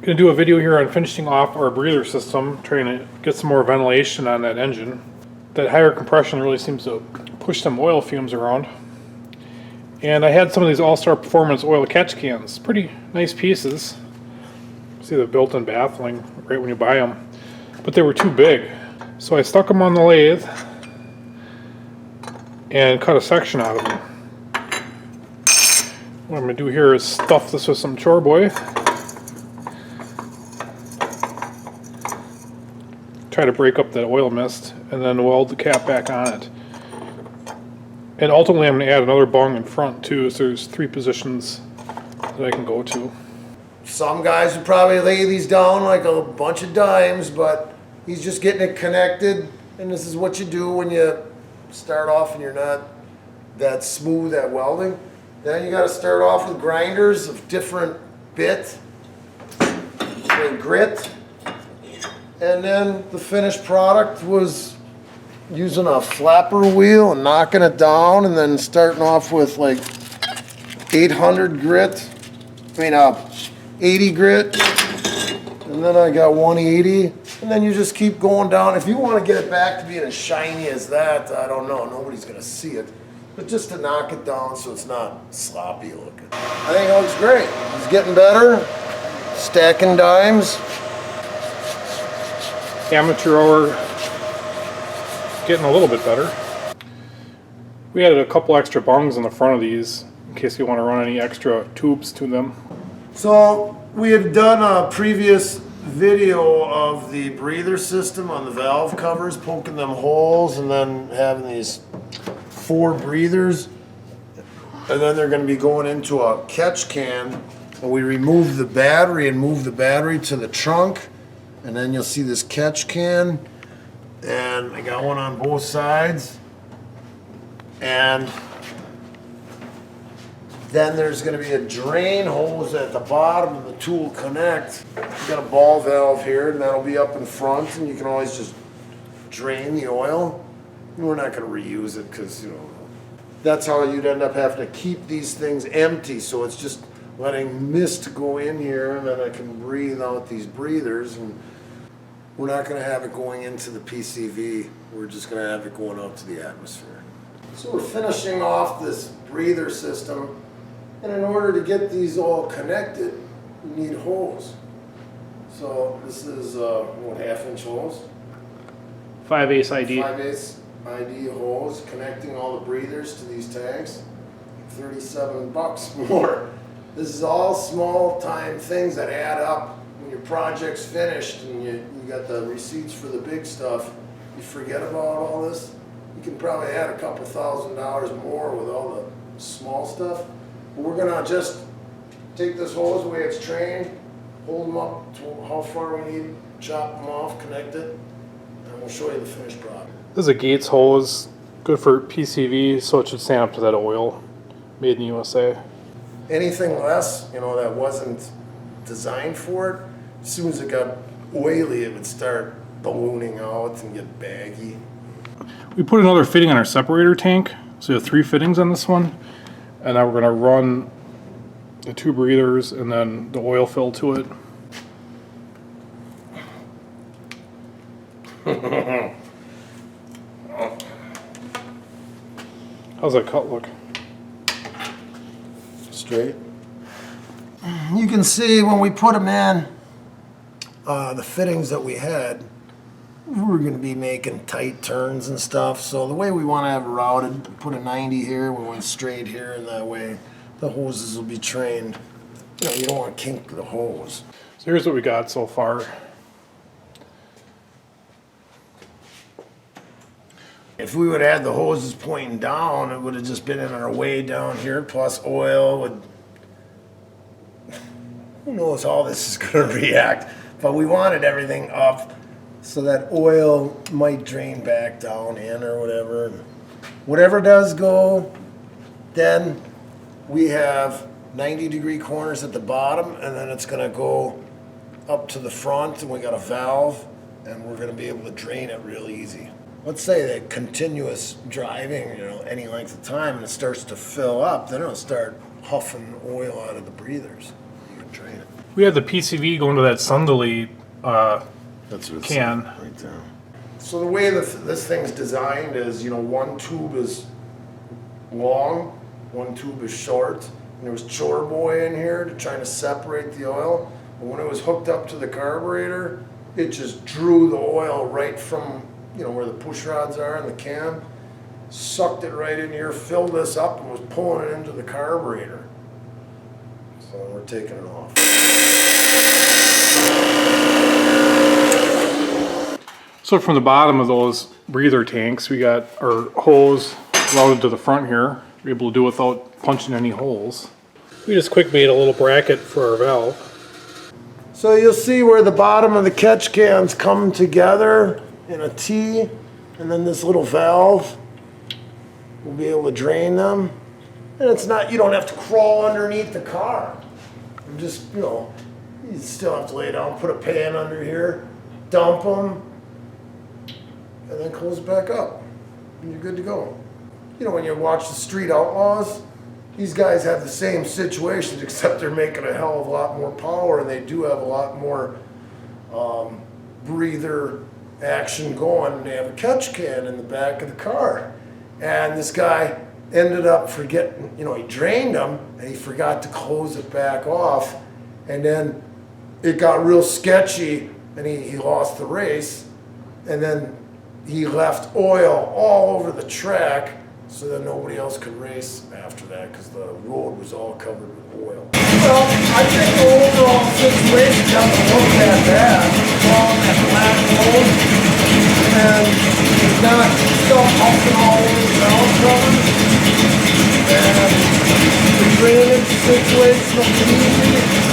Gonna do a video here on finishing off our breather system, trying to get some more ventilation on that engine. That higher compression really seems to push some oil fumes around. And I had some of these All-Star Performance oil catch cans, pretty nice pieces. See the built-in baffling right when you buy them, but they were too big. So I stuck them on the lathe and cut a section out of them. What I'm going to do here is stuff this with some chore boy. Try to break up that oil mist and then weld the cap back on it. And ultimately I'm going to add another bung in front too, so there's 3 positions that I can go to. Some guys would probably lay these down like a bunch of dimes, but he's just getting it connected, and this is what you do when you start off and you're not that smooth at welding. Then you got to start off with grinders of different bit and grit. And then the finished product was using a flapper wheel and knocking it down, and then starting off with like 800 grit, 80 grit, and then I got 180, and then you just keep going down. If you want to get it back to being as shiny as that, I don't know, nobody's going to see it, but just to knock it down so it's not sloppy looking. I think it looks great. It's getting better, stacking dimes. Amateur hour getting a little bit better. We added a couple extra bungs in the front of these in case you want to run any extra tubes to them. So we had done a previous video of the breather system on the valve covers, poking them holes and then having these 4 breathers, and then they're going to be going into a catch can, and we removed the battery and moved the battery to the trunk. And then you'll see this catch can, and I got one on both sides. And then there's going to be a drain hose at the bottom, and the two will connect. You got a ball valve here, and that'll be up in front, and you can always just drain the oil. We're not going to reuse it because, you know, that's how you'd end up having to keep these things empty. So it's just letting mist go in here, and then I can breathe out these breathers. And we're not going to have it going into the PCV. We're just going to have it going out to the atmosphere. So we're finishing off this breather system, and in order to get these all connected, you need hose. So this is what, 1/2-inch hose? 5/8 ID. 5/8 ID hose connecting all the breathers to these tanks. $37 more. This is all small time things that add up. When your project's finished and you got the receipts for the big stuff, you forget about all this. You can probably add a couple $1,000s more with all the small stuff. But we're gonna just take this hose the way it's trained, hold them up to how far we need, chop them off, connect it, and we'll show you the finished product. This is a Gates hose, good for PCV, so it should stand up to that oil, made in the USA. Anything less, you know, that wasn't designed for it, as soon as it got oily, it would start ballooning out and get baggy. We put another fitting on our separator tank, so we have 3 fittings on this one, and now we're going to run the 2 breathers and then the oil fill to it. How's that cut look? Straight. You can see when we put them in, the fittings that we had, we're going to be making tight turns and stuff. So the way we want to have it routed, put a 90 here, we went straight here, and that way the hoses will be trained. You know, you don't want to kink the hose. So here's what we got so far. If we would have had the hoses pointing down, it would have just been in our way down here, plus oil would... Who knows how this is going to react, but we wanted everything up so that oil might drain back down in or whatever. Whatever does go, then we have 90-degree corners at the bottom, and then it's going to go up to the front, and we got a valve, and we're going to be able to drain it real easy. Let's say that continuous driving, you know, any length of time, and it starts to fill up, then it'll start huffing oil out of the breathers. You Drain it. We had the PCV go into that Sundeley That's what it's can. right there. So the way this thing's designed is, one tube is long, one tube is short, and there was chore boy in here to try to separate the oil. But when it was hooked up to the carburetor, it just drew the oil right from, where the push rods are in the can, sucked it right in here, filled this up, and was pulling it into the carburetor. So we're taking it off. So from the bottom of those breather tanks, we got our hose routed to the front here. We're able to do it without punching any holes. We just quick made a little bracket for our valve. So you'll see where the bottom of the catch cans come together in a T, and then this little valve will be able to drain them. And it's not, you don't have to crawl underneath the car. You just, you still have to lay down, put a pan under here, dump them, and then close it back up, and you're good to go. When you watch the Street Outlaws, these guys have the same situations, except they're making a hell of a lot more power, and they do have a lot more breather action going, and they have a catch can in the back of the car. And this guy ended up forgetting, he drained them, and he forgot to close it back off, and then it got real sketchy, and he lost the race, and then he left oil all over the track, so that nobody else could race after that because the road was all covered with oil. Well, I think the overall situation doesn't look that bad. It's all in that black road, and it's not still pumping all over the valve cover. And the drainage situation will be easy.